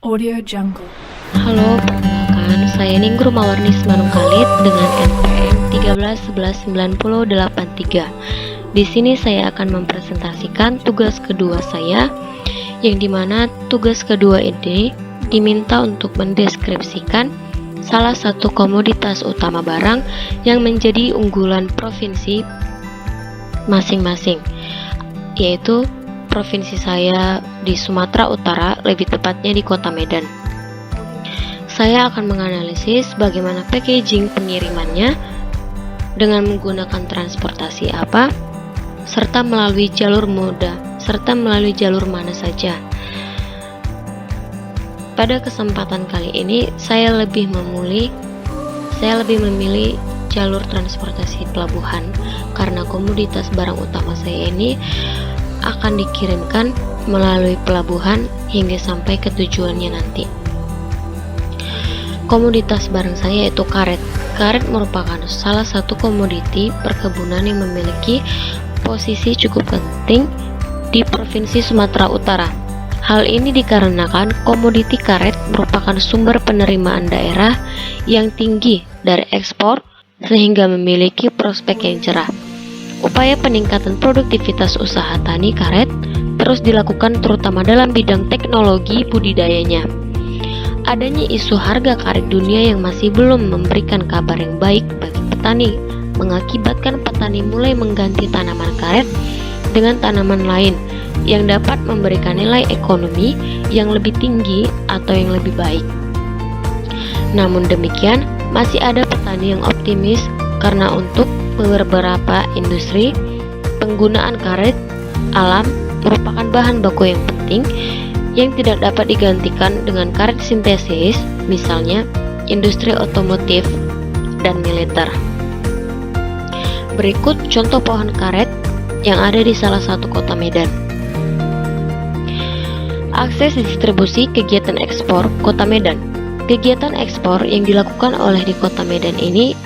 Audio Jungle. Halo, perkenalkan, saya Ninggru Mawarni Semanung Khalid dengan NPM 13119083. Di sini saya akan mempresentasikan tugas kedua saya, yang dimana tugas kedua ini diminta untuk mendeskripsikan salah satu komoditas utama barang yang menjadi unggulan provinsi masing-masing, yaitu provinsi saya di Sumatera Utara, lebih tepatnya di Kota Medan. Saya akan menganalisis bagaimana packaging pengirimannya dengan menggunakan transportasi apa, serta melalui jalur mana saja. Pada kesempatan kali ini, saya lebih memilih jalur transportasi pelabuhan karena komoditas barang utama saya ini akan dikirimkan melalui pelabuhan hingga sampai ke tujuannya nanti. Komoditas barang saya yaitu karet. Karet merupakan salah satu komoditi perkebunan yang memiliki posisi cukup penting di Provinsi Sumatera Utara. Hal ini dikarenakan komoditi karet merupakan sumber penerimaan daerah yang tinggi dari ekspor sehingga memiliki prospek yang cerah. Upaya peningkatan produktivitas usaha tani karet terus dilakukan terutama dalam bidang teknologi budidayanya. Adanya isu harga karet dunia yang masih belum memberikan kabar yang baik bagi petani, mengakibatkan petani mulai mengganti tanaman karet dengan tanaman lain yang dapat memberikan nilai ekonomi yang lebih tinggi atau yang lebih baik. Namun demikian, masih ada petani yang optimis karena untuk beberapa industri, penggunaan karet alam merupakan bahan baku yang penting yang tidak dapat digantikan dengan karet sintesis, misalnya industri otomotif dan militer. Berikut contoh pohon karet yang ada di salah satu kota Medan. Akses distribusi kegiatan ekspor Kota Medan. Kegiatan ekspor yang dilakukan oleh di Kota Medan ini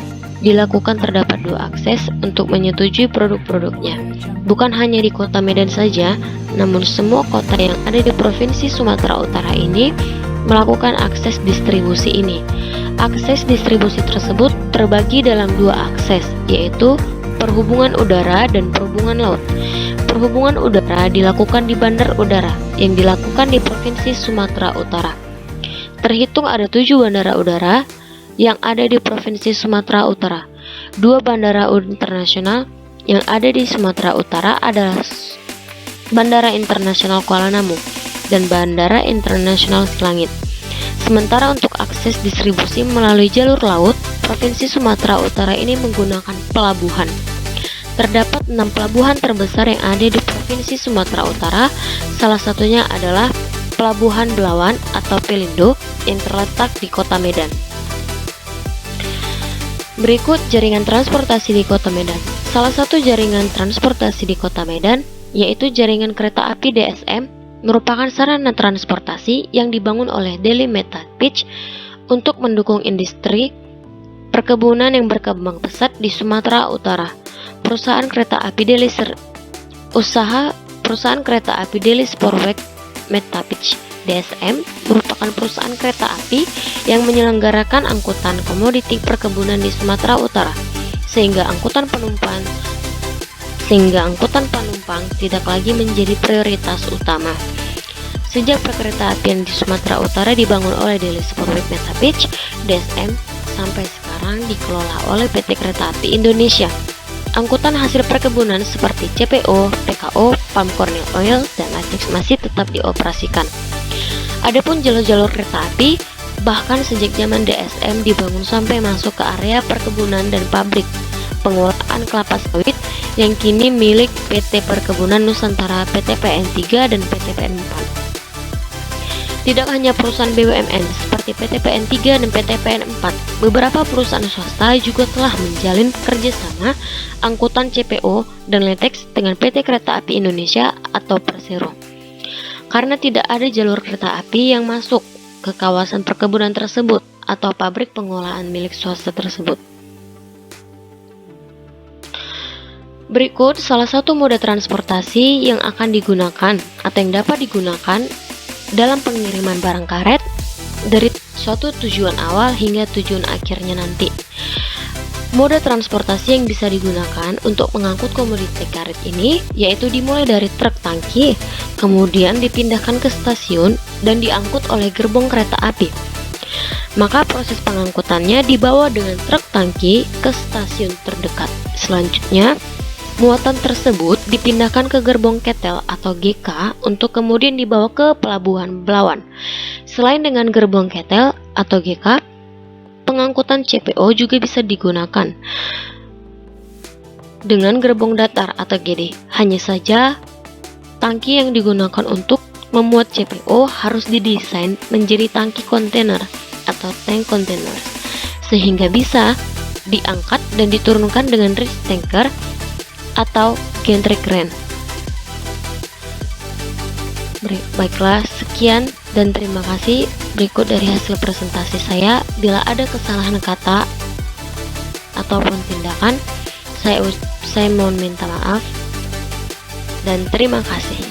dilakukan terdapat dua akses untuk menyetujui produk-produknya. Bukan hanya di Kota Medan saja, namun semua kota yang ada di Provinsi Sumatera Utara ini melakukan akses distribusi ini. Akses distribusi tersebut terbagi dalam dua akses, yaitu perhubungan udara dan perhubungan laut. Perhubungan udara dilakukan di bandar udara yang dilakukan di Provinsi Sumatera Utara. Terhitung ada 7 bandara udara yang ada di Provinsi Sumatera Utara. 2 bandara internasional yang ada di Sumatera Utara adalah Bandara Internasional Kuala Namu dan Bandara Internasional Selangit. Sementara untuk akses distribusi melalui jalur laut, Provinsi Sumatera Utara ini menggunakan pelabuhan. Terdapat 6 pelabuhan terbesar yang ada di Provinsi Sumatera Utara. Salah satunya adalah Pelabuhan Belawan atau Pelindo yang terletak di Kota Medan. Berikut jaringan transportasi di Kota Medan. Salah satu jaringan transportasi di Kota Medan yaitu jaringan kereta api DSM merupakan sarana transportasi yang dibangun oleh Deli Metal Pitch untuk mendukung industri perkebunan yang berkembang pesat di Sumatera Utara. Perusahaan kereta api Deli Sporweg Metapitch DSM merupakan perusahaan kereta api yang menyelenggarakan angkutan komoditi perkebunan di Sumatera Utara, sehingga angkutan penumpang tidak lagi menjadi prioritas utama. Sejak perkeretaapian di Sumatera Utara dibangun oleh Deli Sporweg Metapitch DSM sampai sekarang dikelola oleh PT Kereta Api Indonesia. Angkutan hasil perkebunan seperti CPO, PKO, palm kernel oil, dan latex masih tetap dioperasikan. Adapun jalur-jalur kereta api, bahkan sejak zaman DSM dibangun sampai masuk ke area perkebunan dan pabrik pengolahan kelapa sawit yang kini milik PT Perkebunan Nusantara, PT PN 3 dan PT PN 4. Tidak hanya perusahaan BUMN seperti PT PN 3 dan PT PN 4, beberapa perusahaan swasta juga telah menjalin kerjasama angkutan CPO dan latex dengan PT Kereta Api Indonesia atau Persero. Karena tidak ada jalur kereta api yang masuk ke kawasan perkebunan tersebut atau pabrik pengolahan milik swasta tersebut. Berikut salah satu moda transportasi yang akan digunakan atau yang dapat digunakan dalam pengiriman barang karet dari suatu tujuan awal hingga tujuan akhirnya nanti. Moda transportasi yang bisa digunakan untuk mengangkut komoditi karet ini yaitu dimulai dari truk tangki, kemudian dipindahkan ke stasiun dan diangkut oleh gerbong kereta api. Maka proses pengangkutannya dibawa dengan truk tangki ke stasiun terdekat. Selanjutnya, muatan tersebut dipindahkan ke gerbong ketel atau GK untuk kemudian dibawa ke pelabuhan Belawan. Selain dengan gerbong ketel atau GK, pengangkutan CPO juga bisa digunakan dengan gerbong datar atau GD. Hanya saja, tangki yang digunakan untuk memuat CPO harus didesain menjadi tangki kontainer atau tank container, sehingga bisa diangkat dan diturunkan dengan reach tanker atau gantry crane. Baiklah, sekian dan terima kasih. Berikut dari hasil presentasi saya. Bila ada kesalahan kata ataupun tindakan, saya mohon minta maaf dan terima kasih.